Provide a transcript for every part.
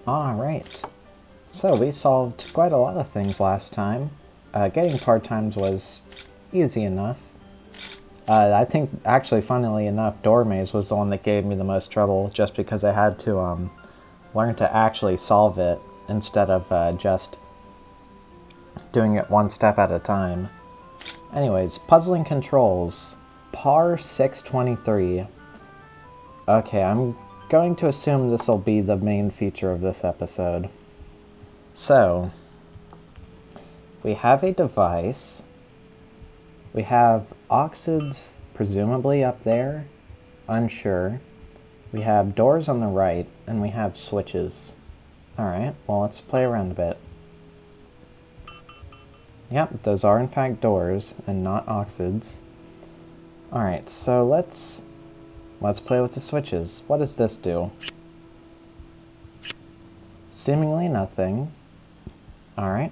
Alright, so we solved quite a lot of things last time. Getting part times was easy enough. I think, actually, funnily enough, door maze was the one that gave me the most trouble, just because I had to learn to actually solve it instead of just doing it one step at a time. Anyways, puzzling controls. Par 623. Okay, I'm going to assume this will be the main feature of this episode. So, we have a device. We have oxids presumably up there. Unsure. We have doors on the right, and we have switches. Alright, well, let's play around a bit. Yep, those are in fact doors, and not oxids. Alright, so let's play with the switches. What does this do? Seemingly nothing. Alright.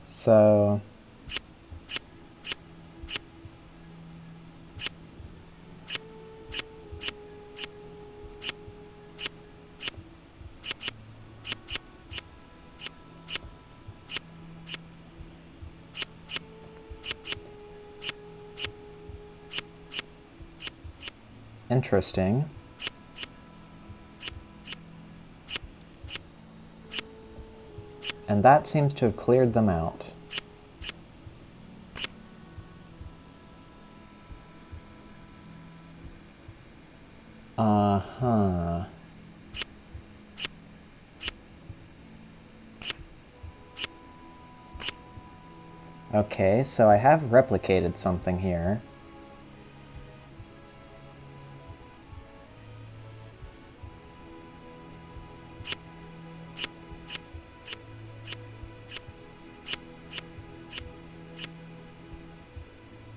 So... interesting. And that seems to have cleared them out. Uh-huh. Okay, so I have replicated something here.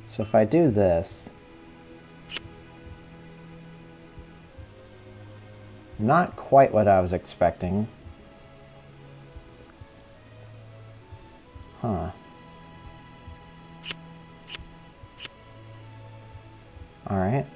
So if I do this, not quite what I was expecting. Huh. Alright.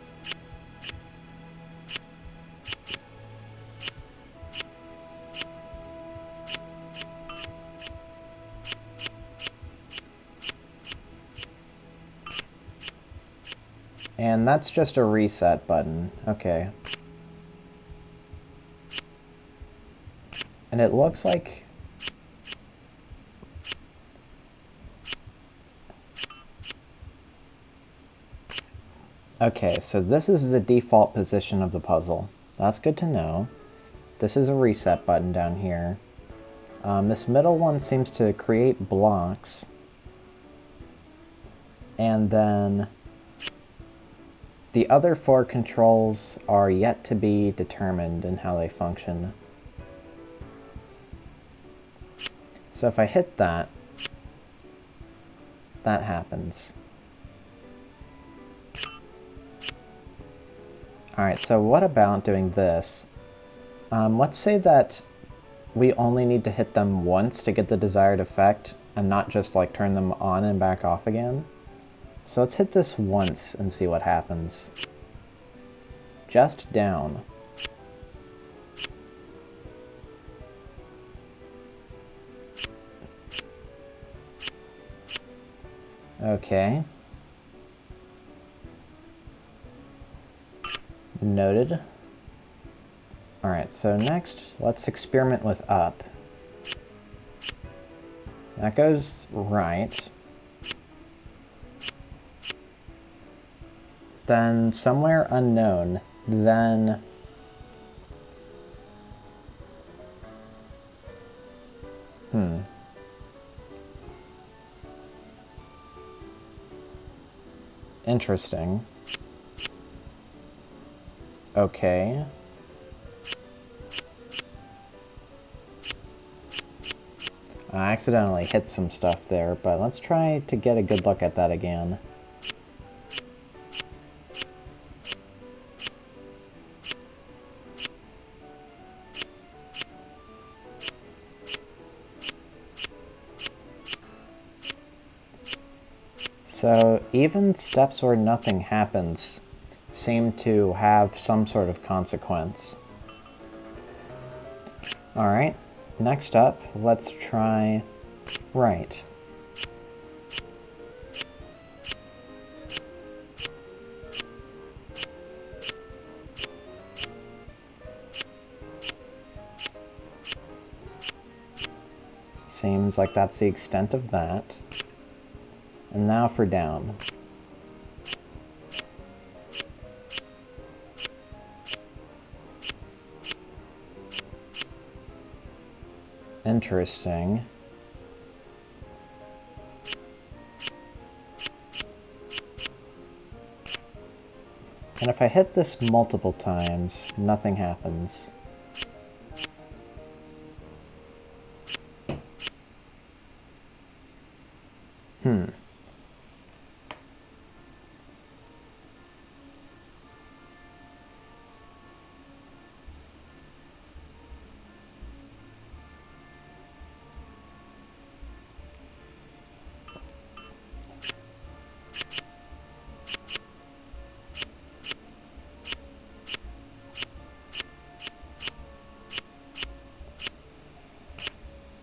And that's just a reset button. Okay. And it looks like... Okay, so this is the default position of the puzzle. That's good to know. This is a reset button down here. This middle one seems to create blocks. And then the other four controls are yet to be determined in how they function. So if I hit that, that happens. Alright, so what about doing this? Let's say that we only need to hit them once to get the desired effect, and not just like turn them on and back off again. So let's hit this once and see what happens. Just down. Okay. Noted. Alright, so next, let's experiment with up. That goes right. Then somewhere unknown, then... Interesting. Okay. I accidentally hit some stuff there, but let's try to get a good look at that again. So even steps where nothing happens seem to have some sort of consequence. Alright, next up, let's try right. Seems like that's the extent of that. And now for down. Interesting. And if I hit this multiple times, nothing happens.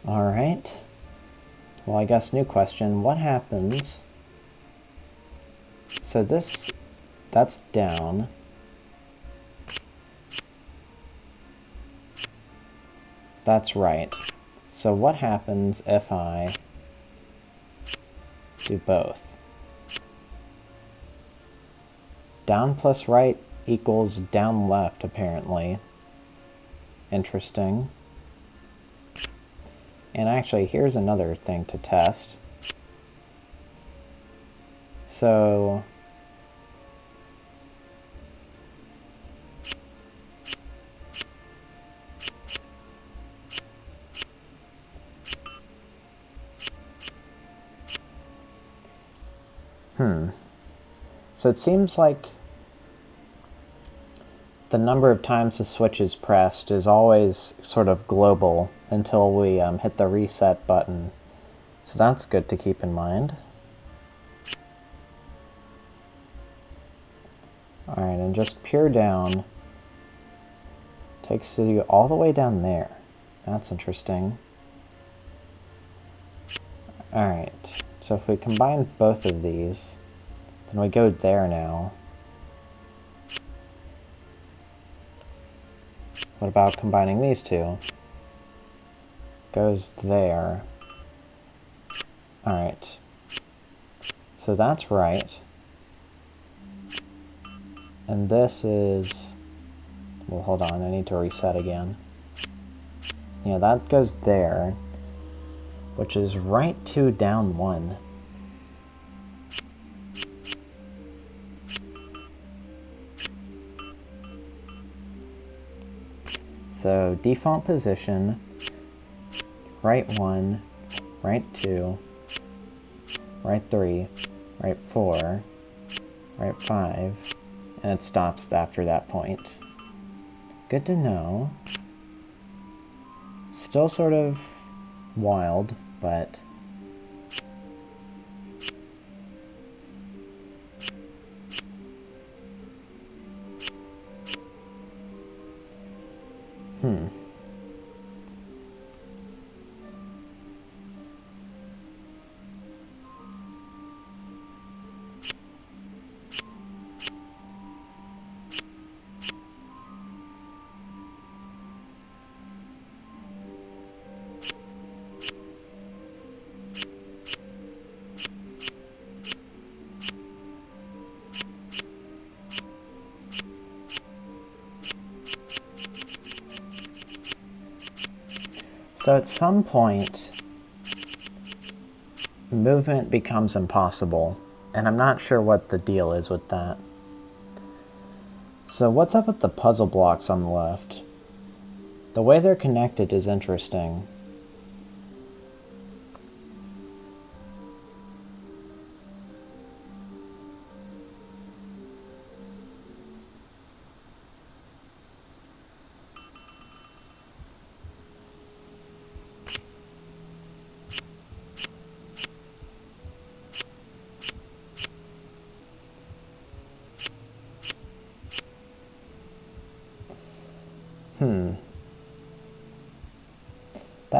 Alright. Well, I guess new question. What happens? So that's down. That's right. So what happens if I do both? Down plus right equals down left, apparently. Interesting. And actually, here's another thing to test. So So it seems like the number of times the switch is pressed is always sort of global until we hit the reset button. So that's good to keep in mind. Alright, and just pure down takes you all the way down there. That's interesting. Alright, so if we combine both of these, then we go there now. What about combining these two? Goes there. Alright. So that's right. And this is... Well, hold on, I need to reset again. Yeah, that goes there, which is right 2, down 1. So default position, right 1, right 2, right 3, right 4, right 5, and it stops after that point. Good to know. Still sort of wild, but... So at some point, movement becomes impossible, and I'm not sure what the deal is with that. So what's up with the puzzle blocks on the left? The way they're connected is interesting.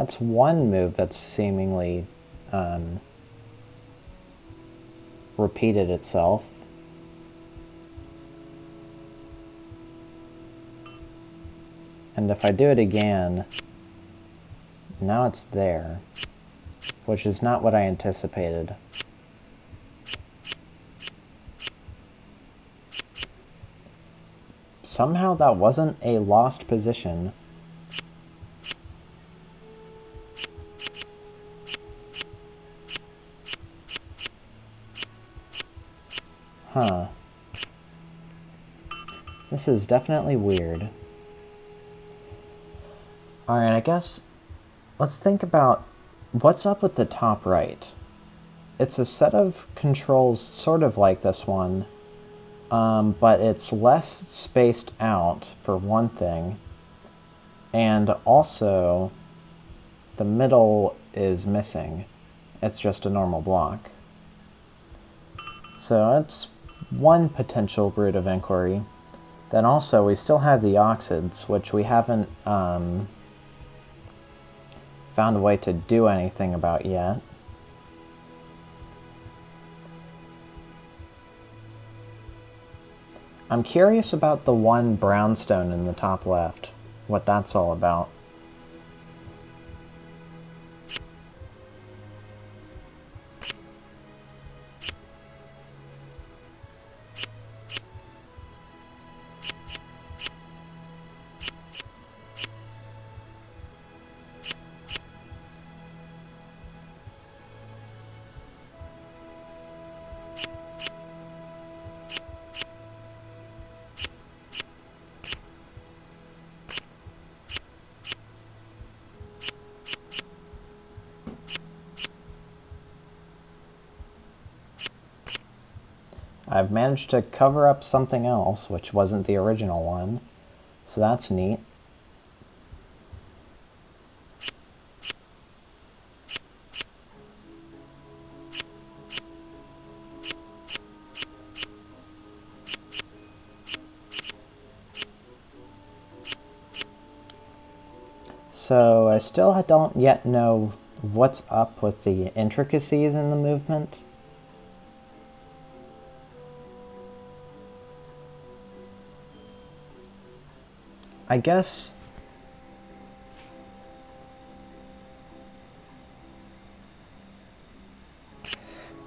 that's one move that's seemingly repeated itself. And if I do it again, now it's there, which is not what I anticipated. Somehow that wasn't a lost position. Huh. This is definitely weird. Alright, I guess let's think about what's up with the top right. It's a set of controls sort of like this one, but it's less spaced out, for one thing, and also the middle is missing. It's just a normal block. So that's one potential route of inquiry. Then also, we still have the oxids, which we haven't found a way to do anything about yet. I'm curious about the one brownstone in the top left, what that's all about. I've managed to cover up something else, which wasn't the original one, so that's neat. So I still don't yet know what's up with the intricacies in the movement. I guess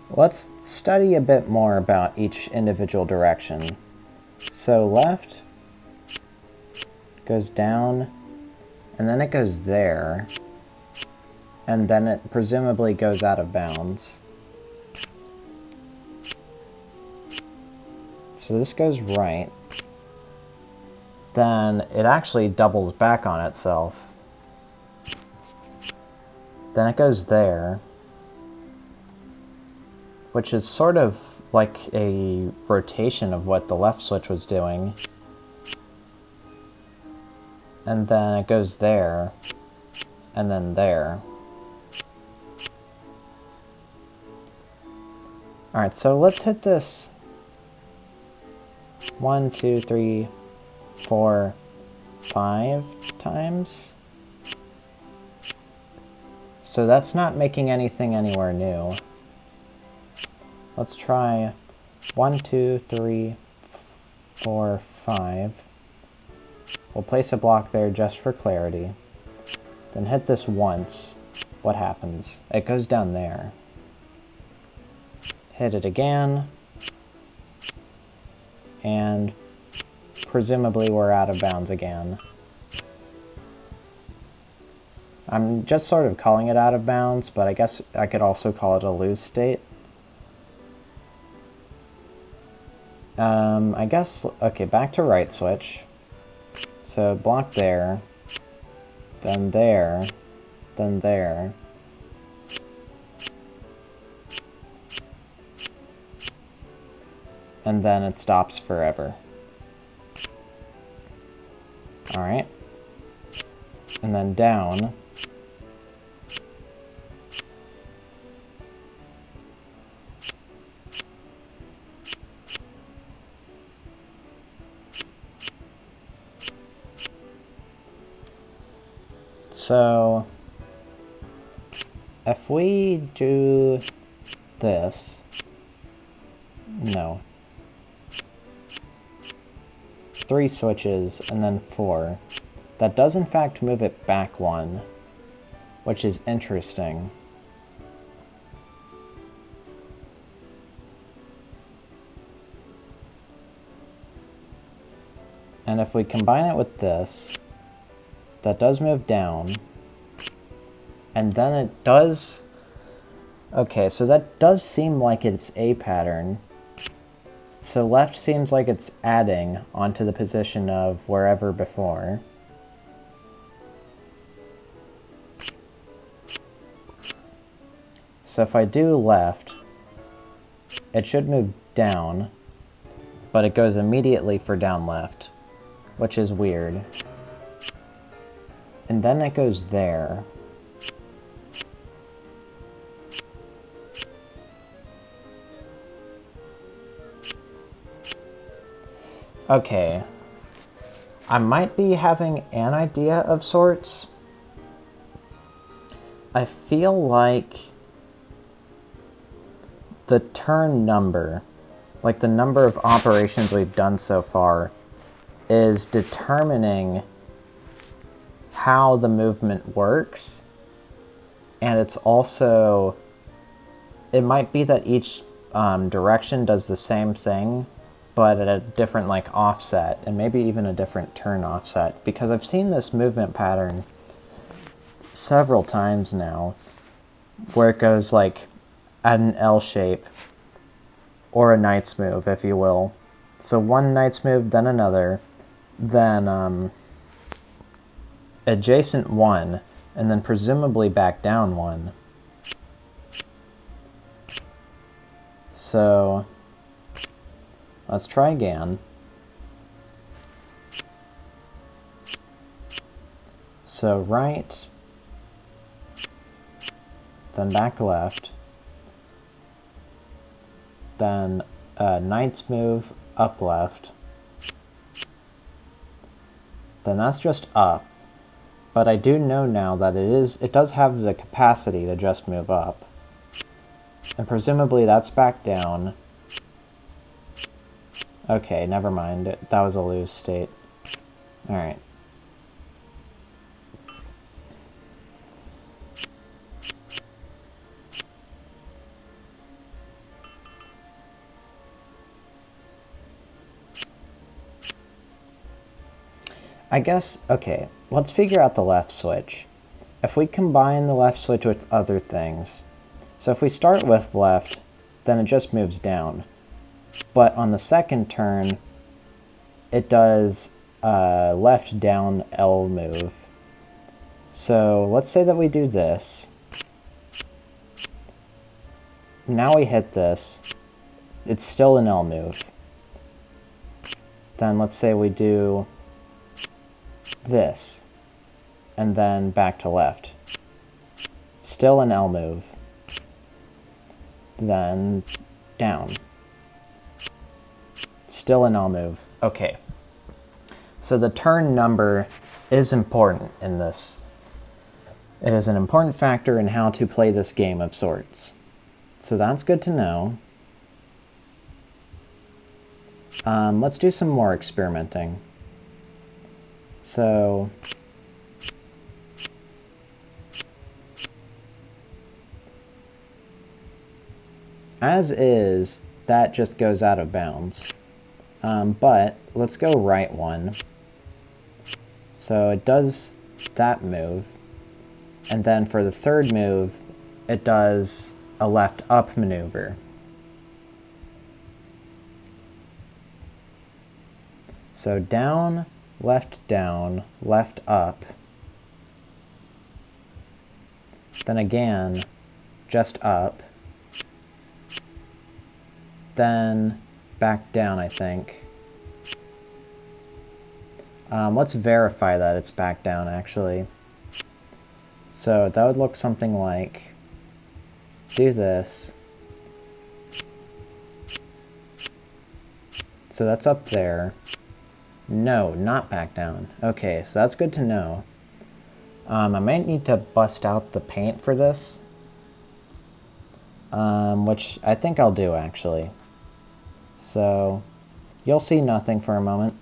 let's study a bit more about each individual direction. So left goes down, and then it goes there, and then it presumably goes out of bounds. So this goes right. Then it actually doubles back on itself. Then it goes there, which is sort of like a rotation of what the left switch was doing. And then it goes there, and then there. Alright, so let's hit this 1, 2, 3, 4, 5 times. So that's not making anything anywhere new. Let's try 1, 2, 3, 4, 5. We'll place a block there just for clarity. Then hit this once. What happens? It goes down there. Hit it again. And presumably we're out of bounds again. I'm just sort of calling it out of bounds, but I guess I could also call it a lose state. I guess, okay, back to right switch. So block there, then there, then there. And then it stops forever. Alright. And then down. So if we do this, no, 3 switches and then 4, that does in fact move it back 1, which is interesting. And if we combine it with this, that does move down. And then it does... Okay, so that does seem like it's a pattern. So left seems like it's adding onto the position of wherever before. So if I do left, it should move down, but it goes immediately for down left, which is weird. And then it goes there. Okay. I might be having an idea of sorts. I feel like the turn number, like the number of operations we've done so far, is determining how the movement works. And it's also, it might be that each direction does the same thing, but at a different like offset, and maybe even a different turn offset, because I've seen this movement pattern several times now, where it goes like at an L shape, or a knight's move, if you will. So one knight's move, then another, then adjacent one, and then presumably back down one. So let's try again. So right, then back left, then knight's move up left, then that's just up. But I do know now that it does have the capacity to just move up. And presumably that's back down. Okay, never mind. That was a lose state. Alright. I guess, okay, let's figure out the left switch. If we combine the left switch with other things, so if we start with left, then it just moves down. But on the second turn, it does left down L move. So let's say that we do this. Now we hit this. It's still an L move. Then let's say we do this, and then back to left. Still an L move. Then down. Still an L move. Okay. So the turn number is important in this. It is an important factor in how to play this game of sorts. So that's good to know. Let's do some more experimenting. So as is, that just goes out of bounds. But let's go right one. So it does that move. And then for the third move, it does a left up maneuver. So down, left up. Then again, just up. Then back down, I think. Let's verify that it's back down, actually. So that would look something like, do this. So that's up there. No, not back down. Okay, so that's good to know. I might need to bust out the paint for this, which I think I'll do actually. So you'll see nothing for a moment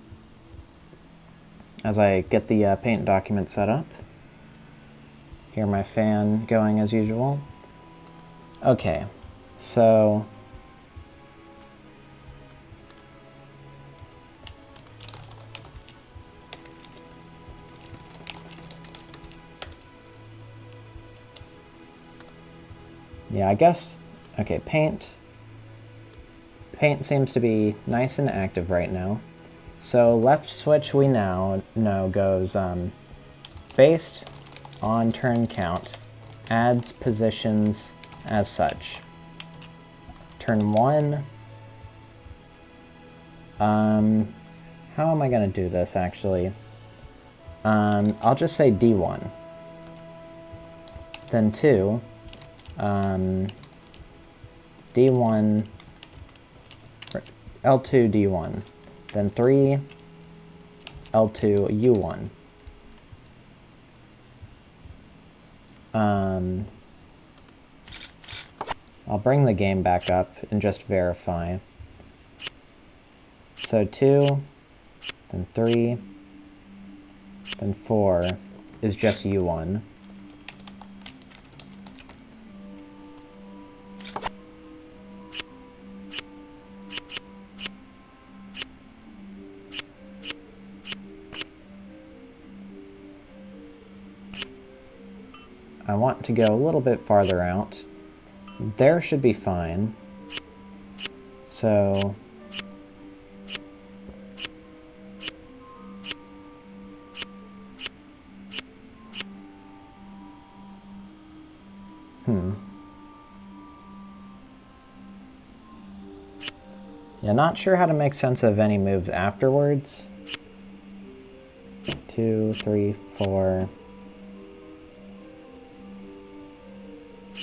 as I get the paint document set up. Hear my fan going as usual. Okay, so yeah, I guess, okay, paint seems to be nice and active right now. So left switch we now know goes based on turn count, adds positions as such. Turn 1, how am I going to do this actually? I'll just say D1. Then 2, D1, L2, D1. Then 3, L2, U1. I'll bring the game back up and just verify. So 2, then 3, then 4 is just U1. I want to go a little bit farther out. There should be fine. So yeah, not sure how to make sense of any moves afterwards. 2, 3, 4,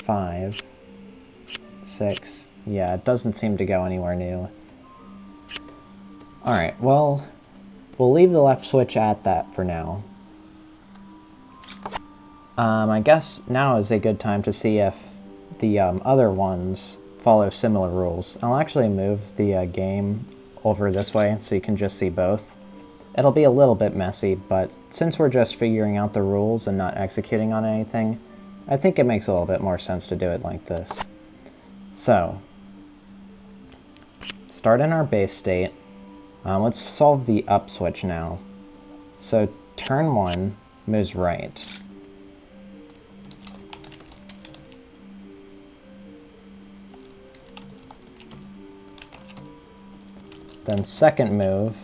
5, 6. Yeah, it doesn't seem to go anywhere new. Alright, well, we'll leave the left switch at that for now. I guess now is a good time to see if the other ones follow similar rules. I'll actually move the game over this way so you can just see both. It'll be a little bit messy, but since we're just figuring out the rules and not executing on anything, I think it makes a little bit more sense to do it like this. So, start in our base state. Let's solve the up switch now. So turn 1 moves right. Then second move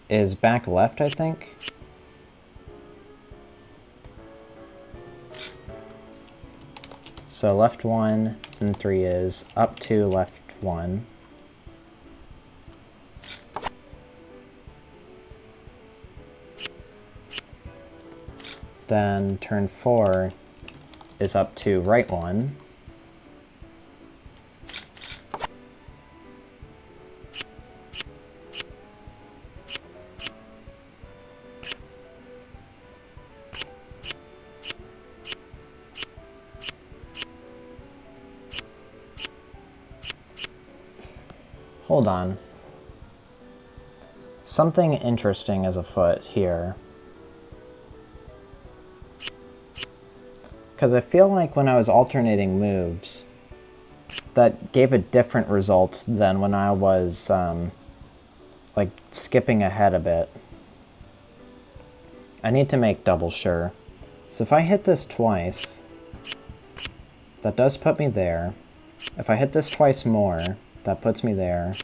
is back left, I think. So left 1 and 3 is up 2, left 1. Then turn 4 is up 2, right 1. Hold on. Something interesting is afoot here. Because I feel like when I was alternating moves, that gave a different result than when I was, like, skipping ahead a bit. I need to make double sure. So if I hit this twice, that does put me there. If I hit this twice more, that puts me there.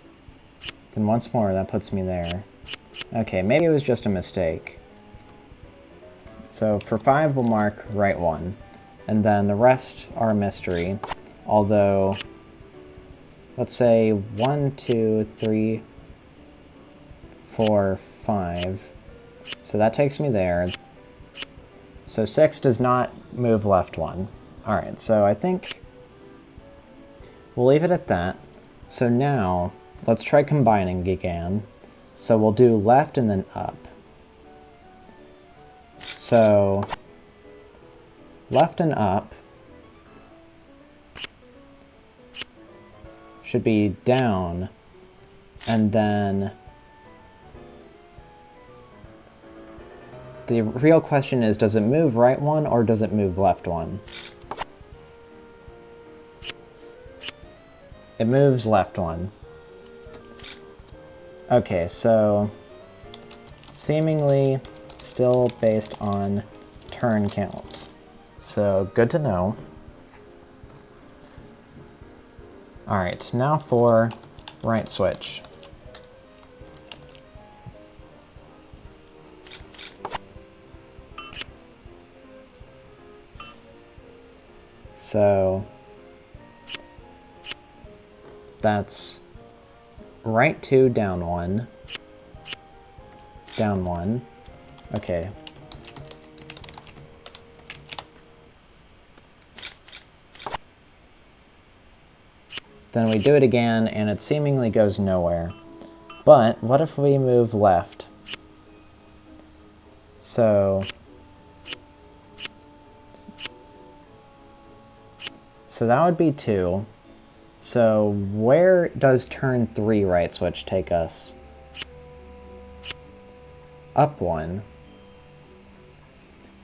Then once more, that puts me there. Okay, maybe it was just a mistake. So for 5, we'll mark right 1. And then the rest are a mystery. Although, let's say 1, 2, 3, 4, 5. So that takes me there. So 6 does not move left 1. Alright, so I think we'll leave it at that. So now, let's try combining again. So we'll do left and then up. So left and up should be down, and then the real question is, does it move right one or does it move left one? It moves left one. Okay, so seemingly still based on turn count. So good to know. Alright, now for right switch. So that's right 2, down 1, down 1. Okay. Then we do it again, and it seemingly goes nowhere. But what if we move left? So that would be 2. So where does turn 3 right switch take us? Up 1.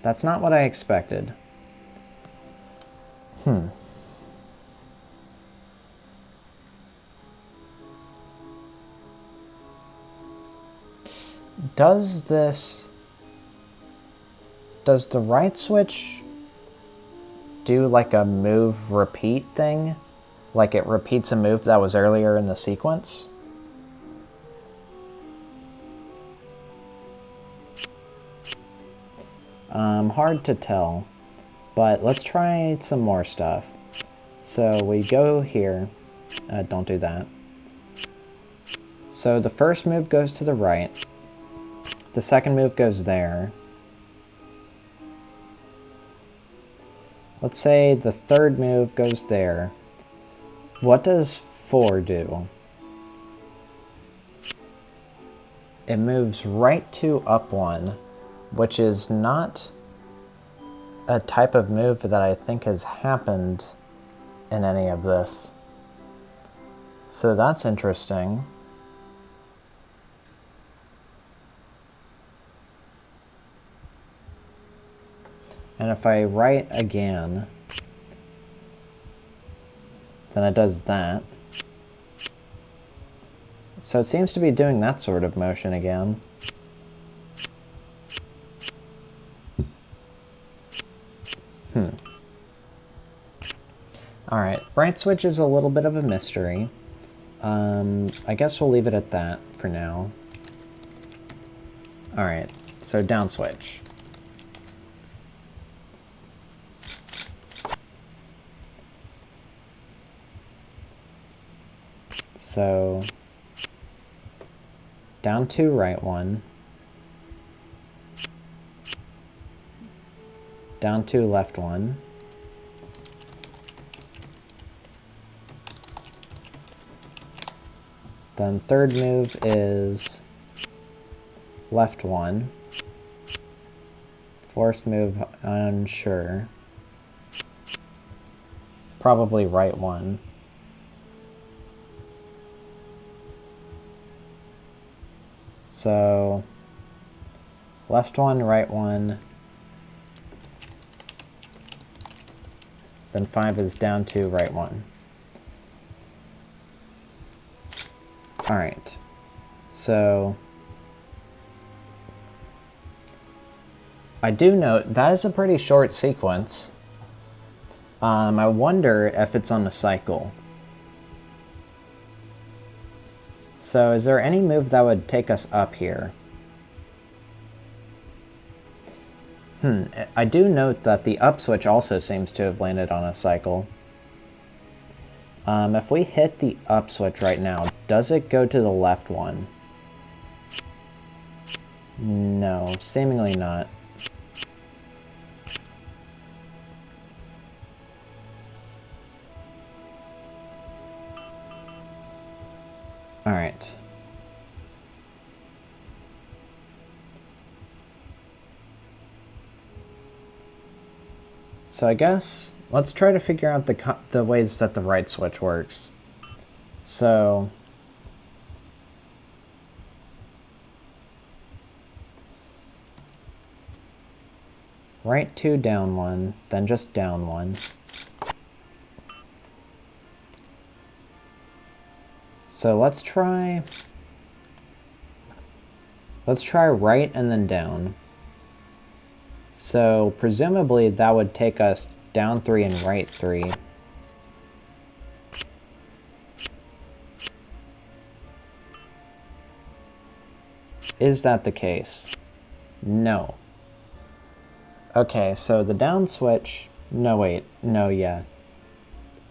That's not what I expected. Does the right switch do like a move repeat thing? Like it repeats a move that was earlier in the sequence? Hard to tell, but let's try some more stuff. So we go here. Don't do that. So the first move goes to the right. The second move goes there. Let's say the third move goes there. What does 4 do? It moves right 2, up 1, which is not a type of move that I think has happened in any of this. So that's interesting. And if I write again, then it does that. So it seems to be doing that sort of motion again. Alright, right switch is a little bit of a mystery. I guess we'll leave it at that for now. Alright, so down switch. So down 2, right 1. Down 2, left 1. Then third move is left 1. Fourth move, unsure. Probably right 1. So left 1, right 1. Then 5 is down 2, right 1. Alright, so I do note that is a pretty short sequence. I wonder if it's on a cycle. So is there any move that would take us up here? I do note that the up switch also seems to have landed on a cycle. If we hit the up switch right now, does it go to the left one? No, seemingly not. Alright. so I guess let's try to figure out the ways that the right switch works. So right 2, down 1, then just down 1. So let's try right and then down. So presumably that would take us down 3 and right 3. Is that the case? No. Okay, so the down switch... No, wait. No, yeah.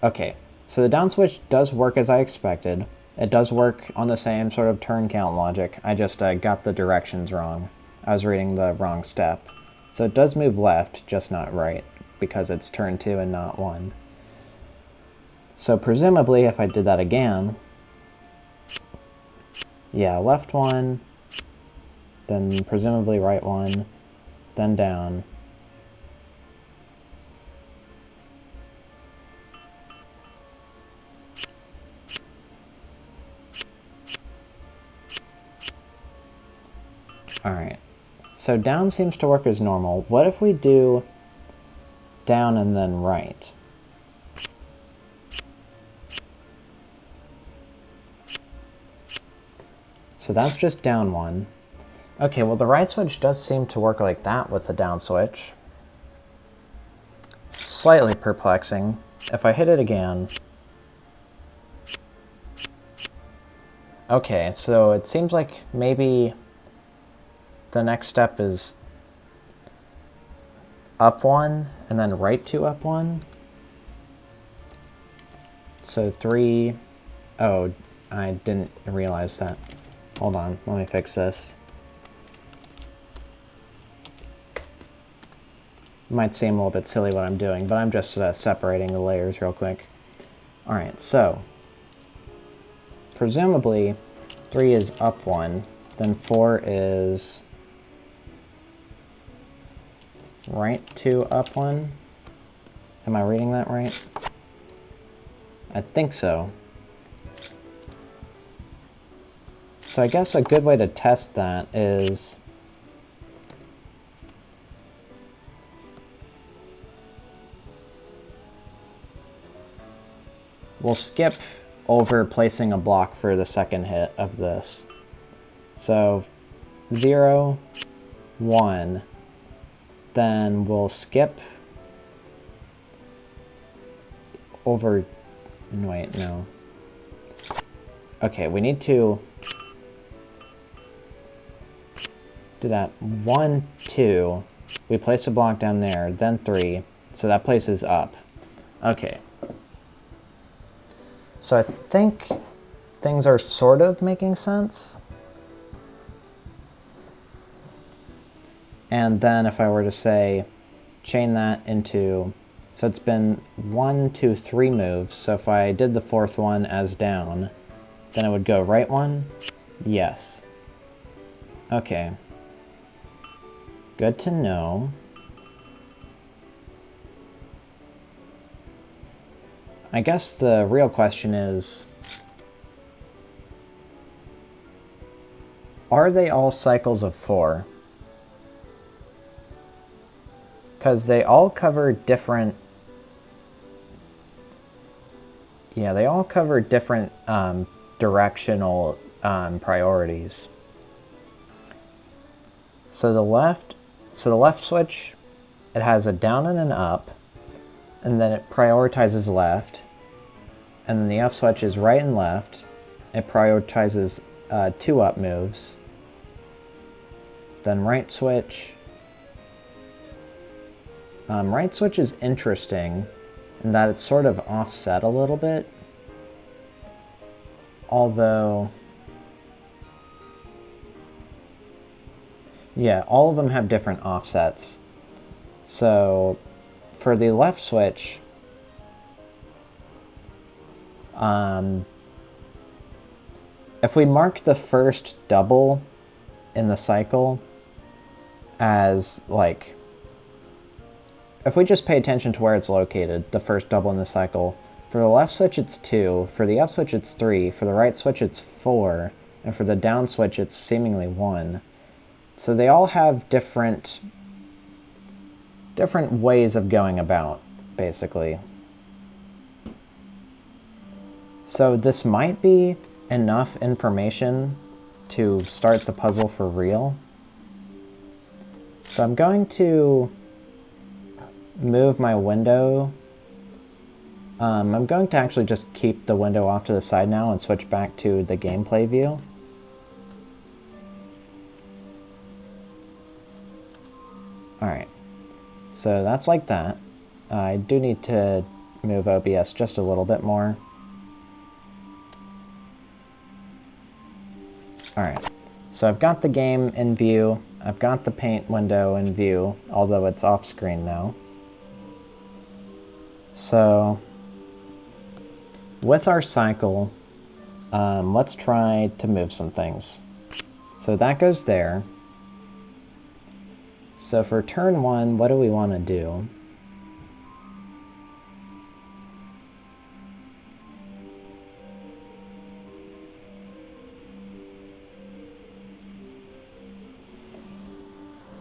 Okay, so the down switch does work as I expected. It does work on the same sort of turn count logic. I just got the directions wrong. I was reading the wrong step. So it does move left, just not right, because it's turn 2 and not 1. So presumably, if I did that again... Yeah, left 1, then presumably right 1, then down. Alright, so down seems to work as normal. What if we do down and then right? So that's just down 1. Okay, well the right switch does seem to work like that with the down switch. Slightly perplexing. If I hit it again... Okay, so it seems like maybe the next step is up 1 and then right 2 up 1. So 3... Oh, I didn't realize that. Hold on, let me fix this. Might seem a little bit silly what I'm doing, but I'm just separating the layers real quick. Alright, so presumably 3 is up 1, then 4 is right 2 up 1. Am I reading that right? I think so. So I guess a good way to test that is... We'll skip over placing a block for the second hit of this. So 0, 1, then we'll skip over... Wait, no. Okay, we need to do that. 1, 2, we place a block down there, then 3, so that places up. Okay. So I think things are sort of making sense. And then if I were to say, chain that into, so it's been 1, 2, 3 moves, so if I did the fourth one as down, then it would go right 1? Yes. Okay. Good to know. I guess the real question is, are they all cycles of 4? Because they all cover different... Yeah, they all cover different directional priorities. So the left switch, it has a down and an up, and then it prioritizes left, and then the up switch is right and left. It prioritizes 2 up moves. Then right switch is interesting in that it's sort of offset a little bit, although yeah, all of them have different offsets. So for the left switch, if we mark the first double in the cycle as like if we just pay attention to where it's located, the first double in the cycle, for the left switch it's 2, for the up switch it's 3, for the right switch it's 4, and for the down switch it's seemingly 1. So they all have different ways of going about, basically. So this might be enough information to start the puzzle for real. So I'm going to move my window. I'm going to actually just keep the window off to the side now and switch back to the gameplay view. Alright, so that's like that. I do need to move OBS just a little bit more. Alright, so I've got the game in view, I've got the paint window in view, although it's off screen now. So, with our cycle, let's try to move some things. So that goes there. So for turn 1, what do we want to do?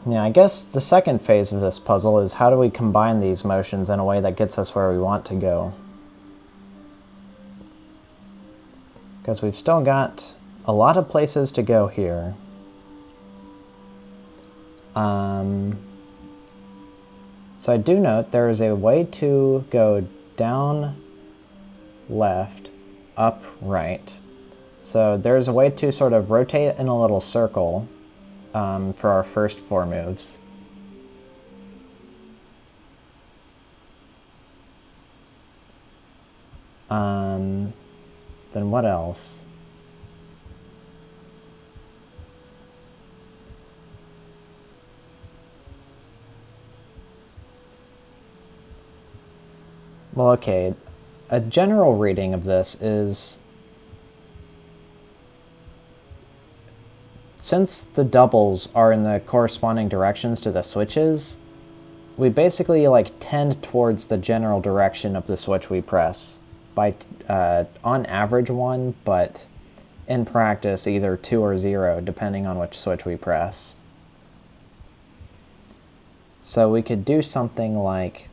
Yeah, I guess the second phase of this puzzle is how do we combine these motions in a way that gets us where we want to go? Because we've still got a lot of places to go here. So I do note there is a way to go down, left, up, right. So there's a way to sort of rotate in a little circle for our first 4 moves. Then what else? Well, okay, a general reading of this is, since the doubles are in the corresponding directions to the switches, we basically like tend towards the general direction of the switch we press. By on average 1, but in practice either 2 or 0, depending on which switch we press. So we could do something like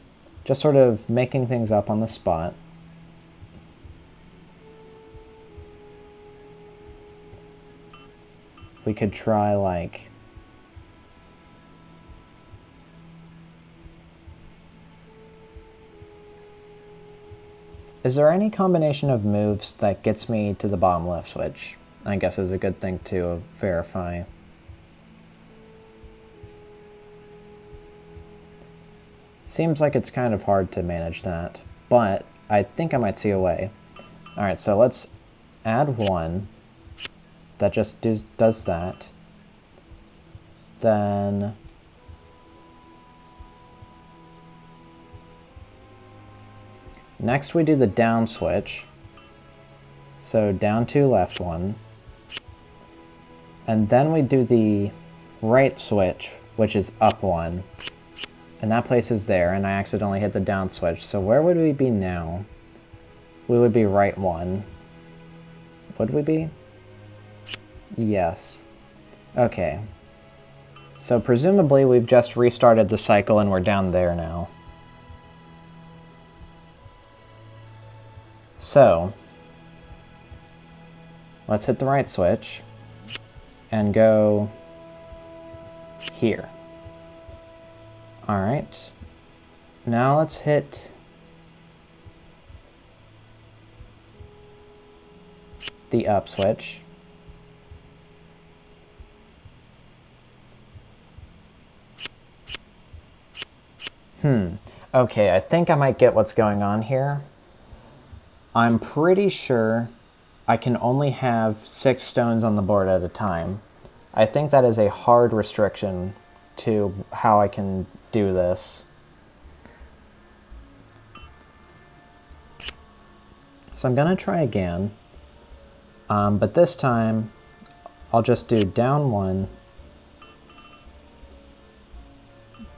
just sort of making things up on the spot. We could try like is there any combination of moves that gets me to the bottom left switch? I guess is a good thing to verify. Seems like it's kind of hard to manage that, but I think I might see a way. Alright, so let's add 1 that just does that. Then next we do the down switch. So down 2, left 1. And then we do the right switch, which is up 1. And that place is there, and I accidentally hit the down switch. So where would we be now? We would be right 1. Would we be? Yes. Okay. So presumably we've just restarted the cycle and we're down there now. So, let's hit the right switch and go here. Alright. Now let's hit the up switch. Okay, I think I might get what's going on here. I'm pretty sure I can only have 6 stones on the board at a time. I think that is a hard restriction to how I can do this. So I'm gonna try again, but this time I'll just do down 1,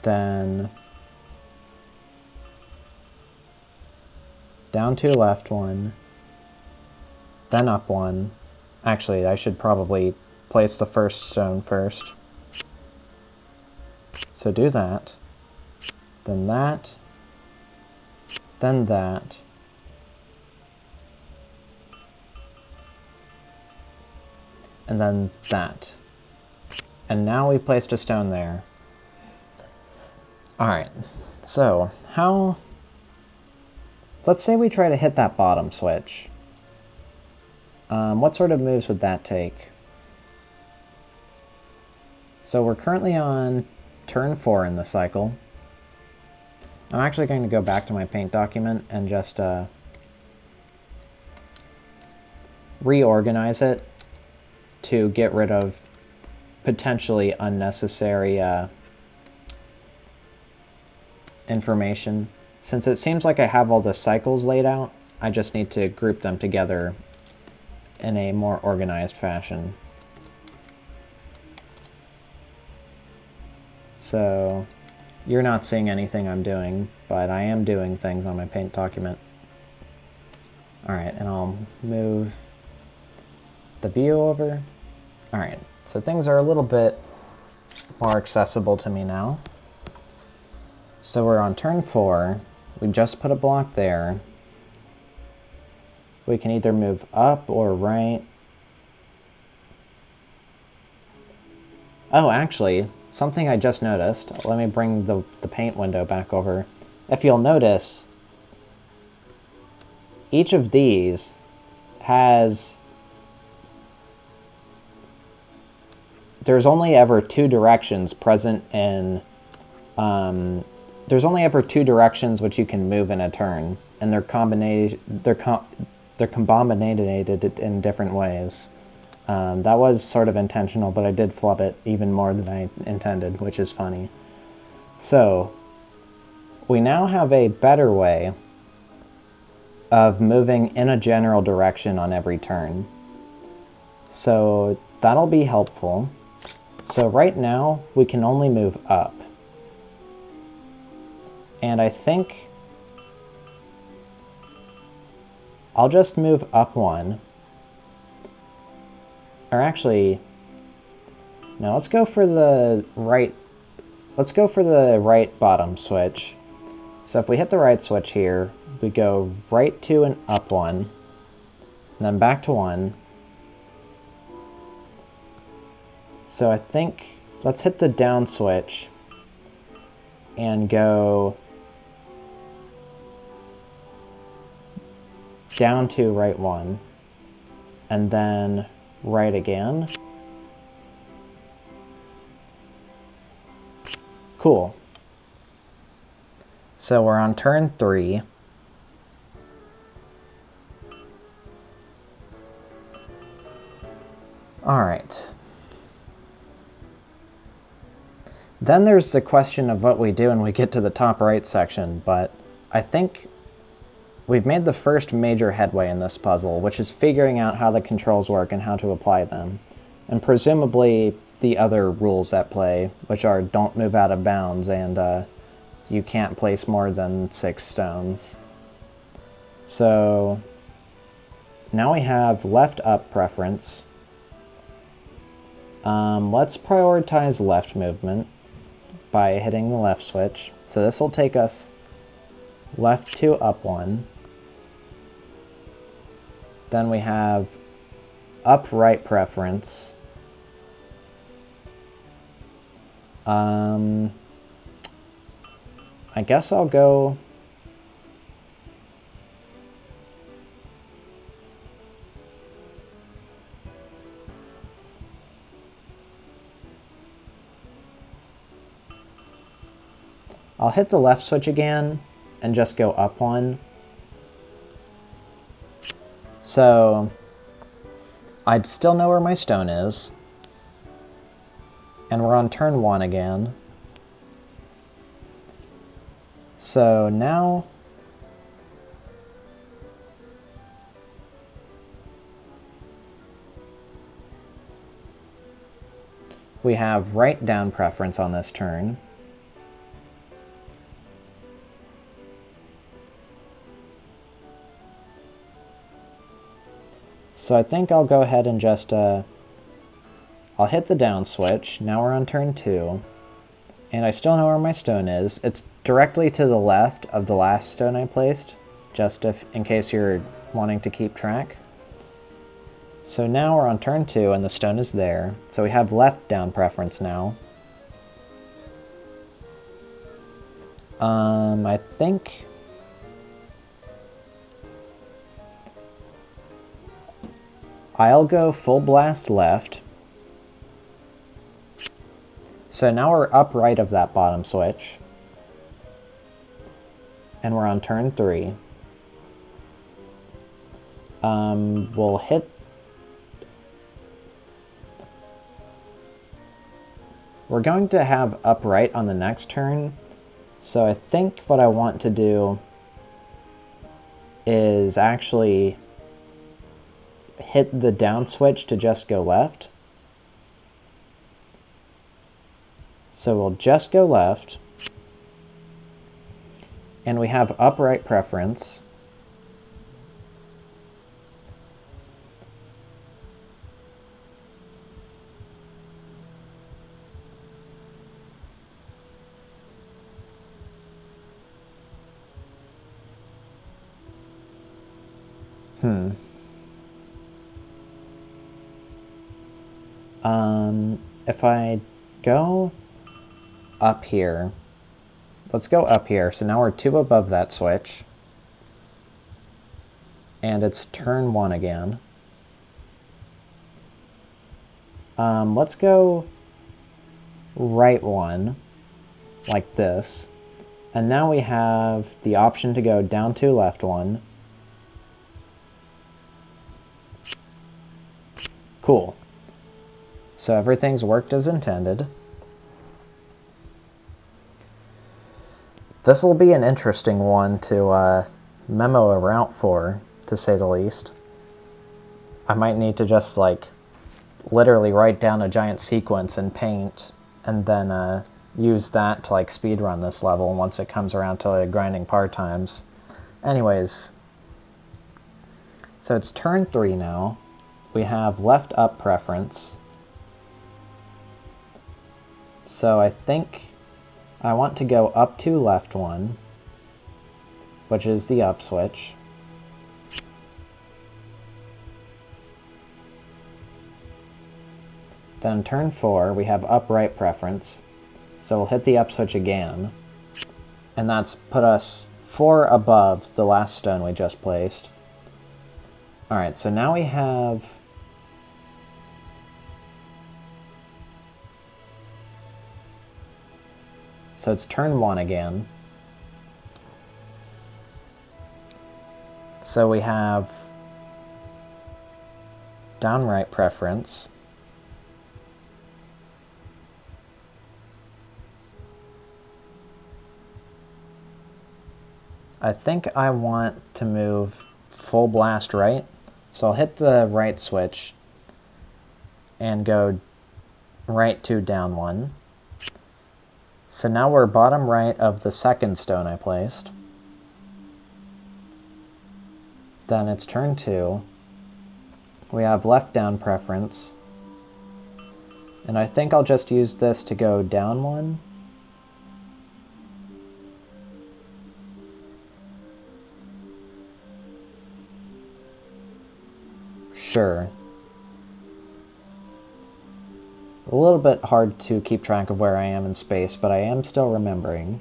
then down 2 left 1, then up 1. Actually, I should probably place the first stone first. So do that, then that, then that, and then that. And now we placed a stone there. Alright, so how... Let's say we try to hit that bottom switch. What sort of moves would that take? So we're currently on turn 4 in the cycle. I'm actually going to go back to my paint document and just reorganize it to get rid of potentially unnecessary information. Since it seems like I have all the cycles laid out, I just need to group them together in a more organized fashion. So you're not seeing anything I'm doing, but I am doing things on my paint document. Alright, and I'll move the view over. Alright, so things are a little bit more accessible to me now. So we're on turn 4. We just put a block there. We can either move up or right. Oh, actually, something I just noticed. Let me bring the paint window back over. If you'll notice, each of these has... There's only ever 2 directions present in... there's only ever 2 directions which you can move in a turn, and they're combinated in different ways. That was sort of intentional, but I did flub it even more than I intended, which is funny. So, we now have a better way of moving in a general direction on every turn. So, that'll be helpful. So right now, we can only move up. And I think I'll just move up 1. Or actually, no, let's go for the right. Let's go for the right bottom switch. So if we hit the right switch here, we go right 2 and up 1, and then back to 1. So I think let's hit the down switch and go down 2, right 1, and then right again. Cool. So we're on turn 3. All right. Then there's the question of what we do when we get to the top right section, but I think we've made the first major headway in this puzzle, which is figuring out how the controls work and how to apply them, and presumably the other rules at play, which are don't move out of bounds and you can't place more than 6 stones. So now we have left up preference. Let's prioritize left movement by hitting the left switch. So this will take us left 2, up 1. Then we have up right preference. I guess I'll go... I'll hit the left switch again and just go up 1. So I'd still know where my stone is. And we're on turn 1 again. So now we have right down preference on this turn. So I think I'll go ahead and just, I'll hit the down switch. Now we're on turn 2. And I still know where my stone is. It's directly to the left of the last stone I placed, just in case you're wanting to keep track. So now we're on turn 2 and the stone is there. So we have left down preference now. I think I'll go full blast left. So now we're upright of that bottom switch. And we're on turn 3. We'll hit... We're going to have upright on the next turn. So I think what I want to do is actually hit the down switch to just go left. So we'll just go left. And we have upright preference. If I go up here, let's go up here. So now we're 2 above that switch. And it's turn 1 again. Let's go right 1, like this. And now we have the option to go down 2, left 1. Cool. So everything's worked as intended. This will be an interesting one to memo a route for, to say the least. I might need to just, like, literally write down a giant sequence in Paint, and then use that to, like, speedrun this level once it comes around to grinding part times. Anyways, so it's turn 3 now. We have left up preference. So I think I want to go up 2, left 1, which is the up switch. Then turn 4, we have upright preference. So we'll hit the up switch again. And that's put us 4 above the last stone we just placed. Alright, so now we have... So it's turn 1 again. So we have down right preference. I think I want to move full blast right. So I'll hit the right switch and go right 2, down 1. So now we're bottom right of the second stone I placed. Then it's turn 2. We have left down preference. And I think I'll just use this to go down 1. Sure. A little bit hard to keep track of where I am in space, but I am still remembering.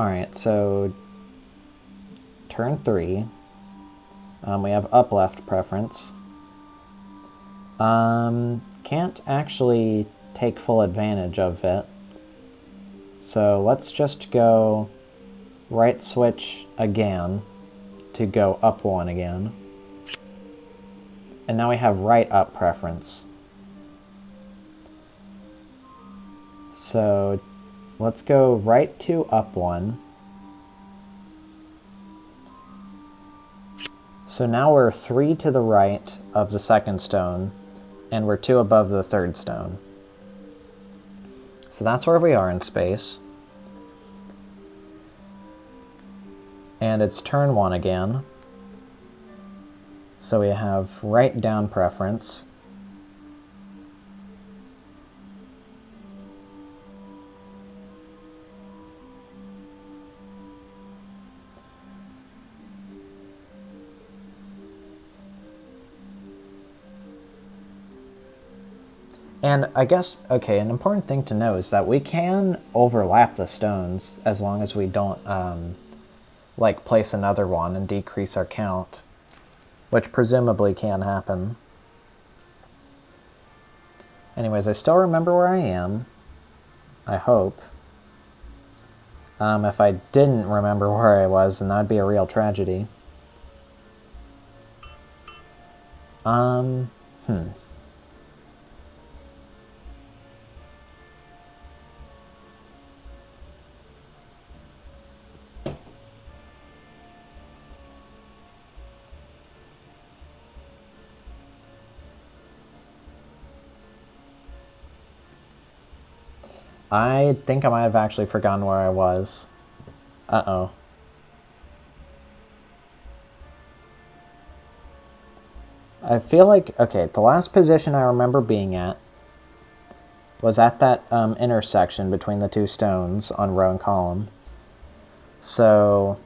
Alright, so turn 3. We have up left preference. Can't actually take full advantage of it. So let's just go right switch again to go up 1 again. And now we have right up preference. So let's go right 2, up 1. So now we're 3 to the right of the second stone, and we're 2 above the third stone. So that's where we are in space. And it's turn 1 again. So we have right down preference. And I guess, okay, an important thing to know is that we can overlap the stones as long as we don't, like, place another one and decrease our count, which presumably can happen. Anyways, I still remember where I am. I hope. If I didn't remember where I was, then that'd be a real tragedy. I think I might have actually forgotten where I was. Uh-oh. I feel like, okay, the last position I remember being at was at that intersection between the two stones on row and column. So,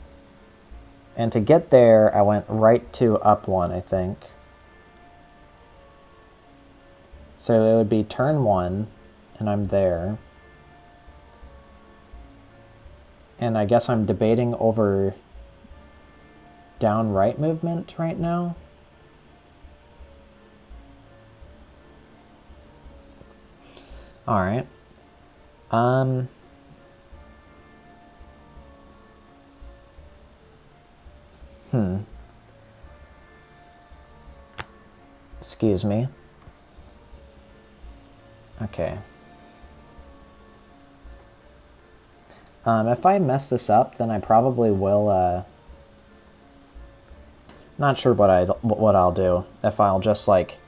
and to get there, I went right to up one, I think. So it would be turn one, and I'm there. And I guess I'm debating over down right movement right now. All right. Excuse me. Okay. If I mess this up, then I probably will, not sure what I'll do. If I'll just, like,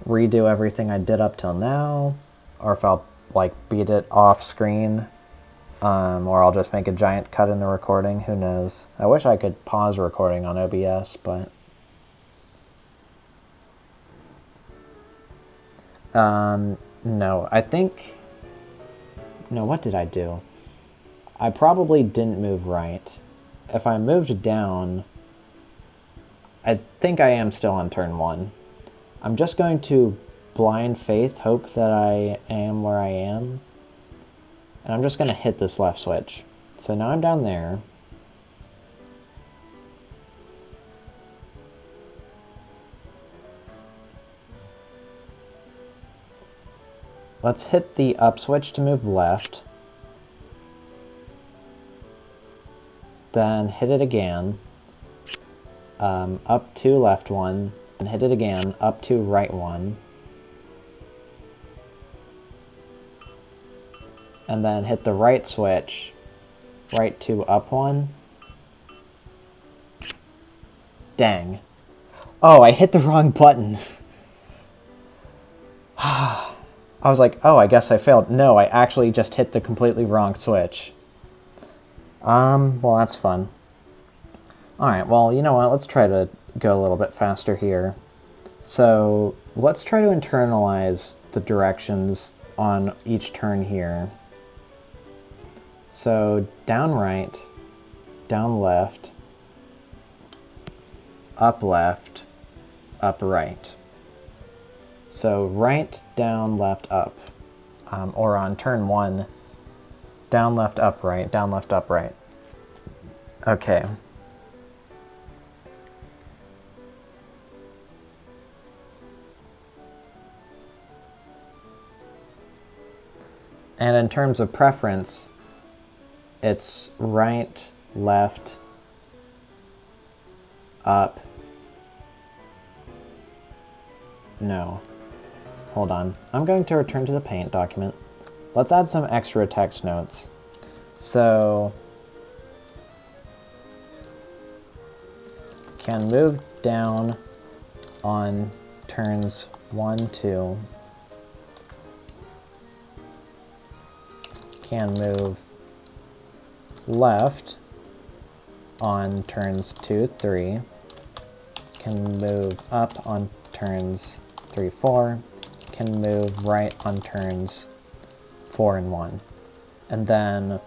redo everything I did up till now, or if I'll, like, beat it off screen, or I'll just make a giant cut in the recording. Who knows? I wish I could pause recording on OBS, but... no, I think... No, what did I do? I probably didn't move right. If I moved down, I think I am still on turn one. I'm just going to blind faith hope that I am where I am. And I'm just going to hit this left switch. So now I'm down there. Let's hit the up switch to move left. Then hit it again. Up to left one. Then hit it again. Up to right one. And then hit the right switch. Right to up one. Dang. Oh, I hit the wrong button. I was like, oh, I guess I failed. No, I actually just hit the completely wrong switch. Well, that's fun. Alright, well, you know what? Let's try to go a little bit faster here. So, let's try to internalize the directions on each turn here. So, down right, down left, up right. So right, down, left, up. Or on turn one, down, left, up, right, down, left, up, right. Okay. And in terms of preference, it's right, left, up. No. Hold on. I'm going to return to the paint document. Let's add some extra text notes. So, can move down on turns 1, 2. Can move left on turns 2, 3. can move up on turns 3, 4, can move right on turns 4 and 1. And then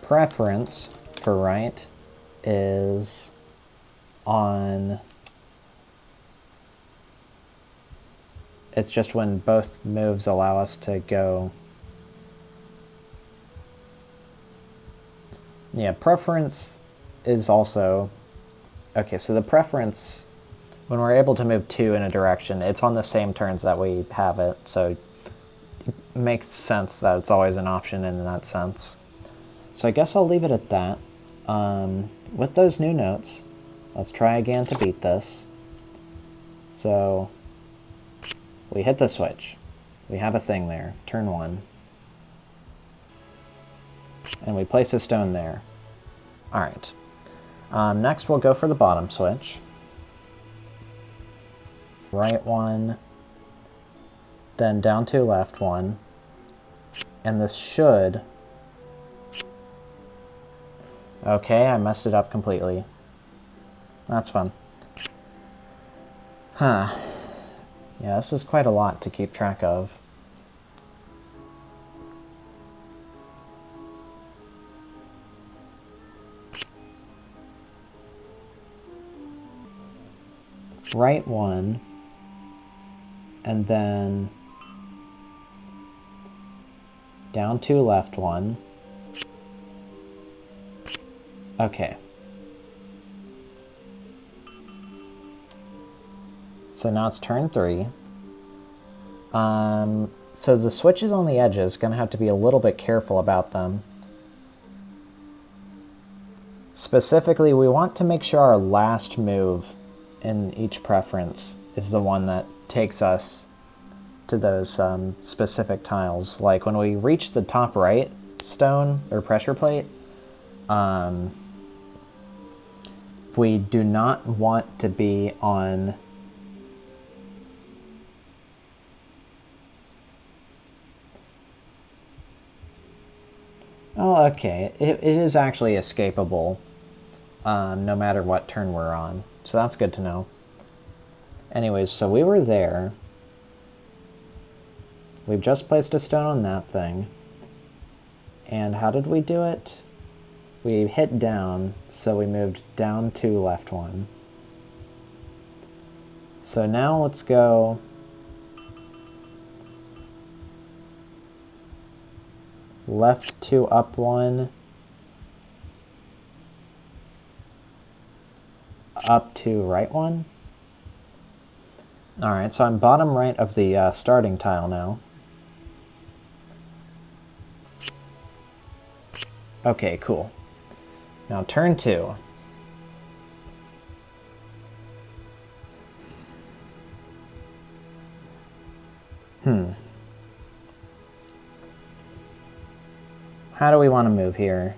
preference for right is on, it's just when both moves allow us to go. Yeah, preference is also, okay, so the preference, when we're able to move 2 in a direction, it's on the same turns that we have it, so it makes sense that it's always an option in that sense. So I guess I'll leave it at that. With those new notes, let's try again to beat this. So we hit the switch. We have a thing there, turn 1. And we place a stone there. Alright. Next we'll go for the bottom switch. Right 1, then down 2, left 1. And this should... Okay, I messed it up completely. That's fun. Huh. Yeah, this is quite a lot to keep track of. Right 1, and then down 2, left 1. Okay. So now it's turn 3. So the switches on the edges, gonna have to be a little bit careful about them. Specifically, we want to make sure our last move in each preference is the one that takes us to those specific tiles. Like when we reach the top right stone or pressure plate, we do not want to be on oh, okay. It is actually escapable no matter what turn we're on. So that's good to know. Anyways, so we were there. We've just placed a stone on that thing. And how did we do it? We hit down, so we moved down 2, left 1. So now let's go left 2, up 1, up 2, right 1. Alright, so I'm bottom right of the starting tile now. Okay, cool. Now turn 2. How do we want to move here?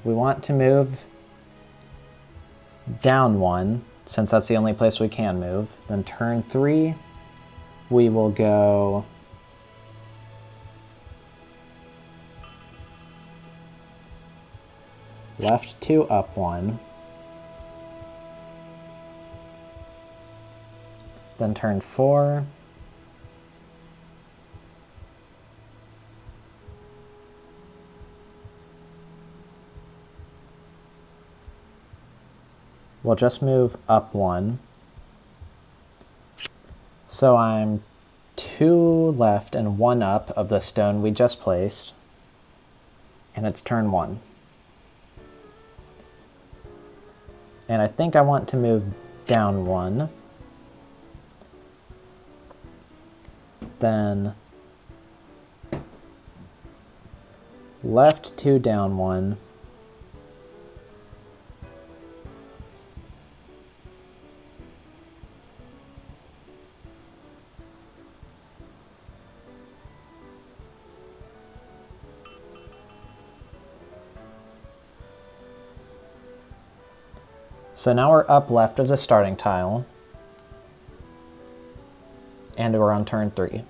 We want to move down 1, since that's the only place we can move. Then turn 3, we will go left 2, up 1. Then turn 4. We'll just move up 1. So I'm 2 left and 1 up of the stone we just placed. And it's turn 1. And I think I want to move down 1. Then left 2, down 1. So now we're up left of the starting tile, and we're on turn 3.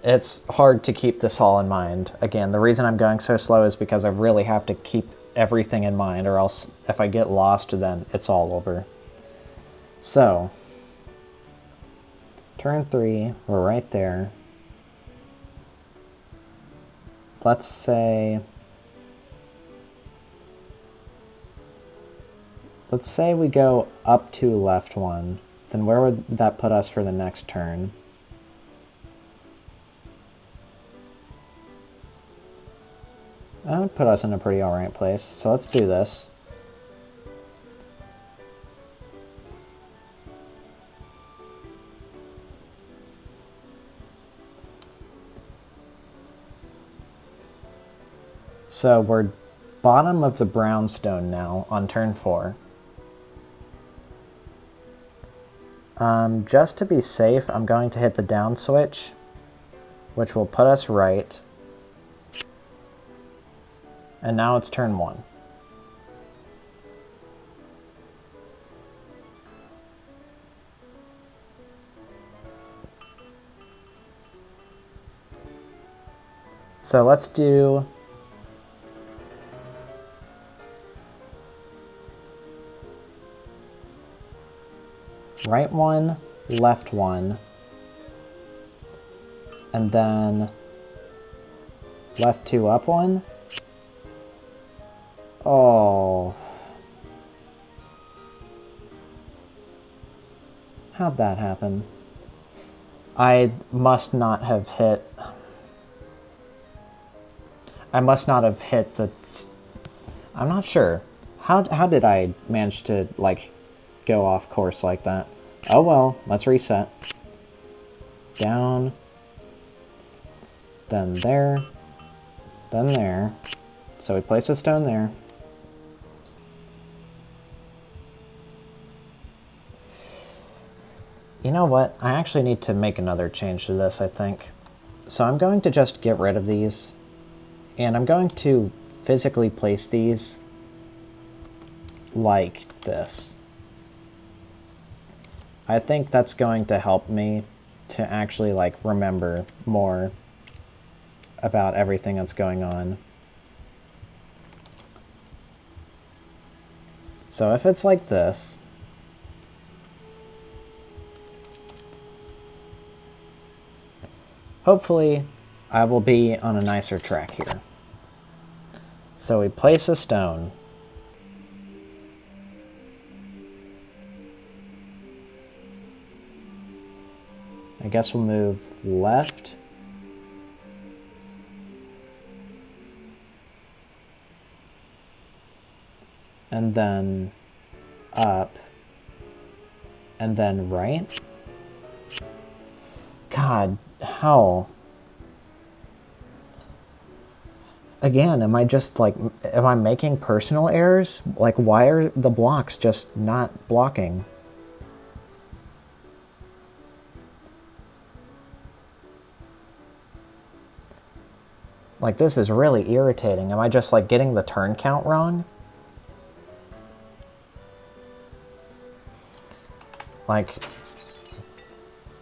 it's hard to keep this all in mind. Again, the reason I'm going so slow is because I really have to keep everything in mind, or else if I get lost, then it's all over. So, turn 3, we're right there. Let's say we go up 2 left 1, then where would that put us for the next turn? That would put us in a pretty alright place, so let's do this. So we're bottom of the brownstone now on turn 4. Just to be safe, I'm going to hit the down switch, which will put us right. And now it's turn 1. So let's do right 1, left 1, and then left 2, up 1. Oh. How'd that happen? I must not have hit the... I'm not sure. How did I manage to, like, go off course like that? Oh well, let's reset. Down. Then there. Then there. So we place a stone there. You know what? I actually need to make another change to this, I think. So I'm going to just get rid of these. And I'm going to physically place these like this. I think that's going to help me to actually, like, remember more about everything that's going on. So if it's like this, hopefully I will be on a nicer track here. So we place a stone. I guess we'll move left. And then up. And then right. God, how? Again, am I just like, am I making personal errors? Like, why are the blocks just not blocking? Like, this is really irritating. Am I just, like, getting the turn count wrong? Like,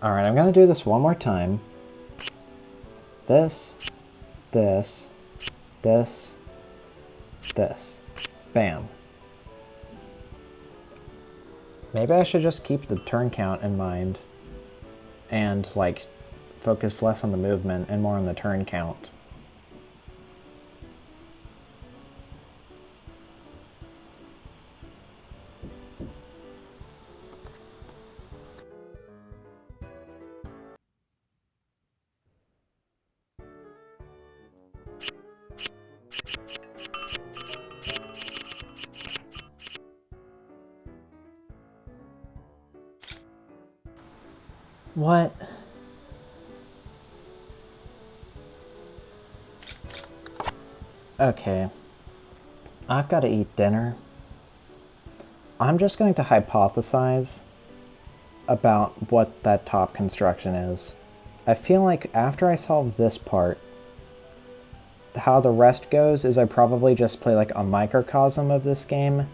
alright, I'm gonna do this one more time. This, this, this, this. Bam. Maybe I should just keep the turn count in mind and, like, focus less on the movement and more on the turn count. What? Okay. I've got to eat dinner. I'm just going to hypothesize about what that top construction is. I feel like after I solve this part, how the rest goes is I probably just play like a microcosm of this game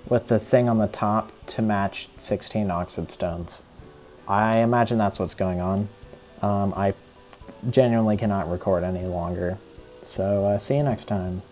with the thing on the top to match 16 oxide stones. I imagine that's what's going on. I genuinely cannot record any longer. So see you next time.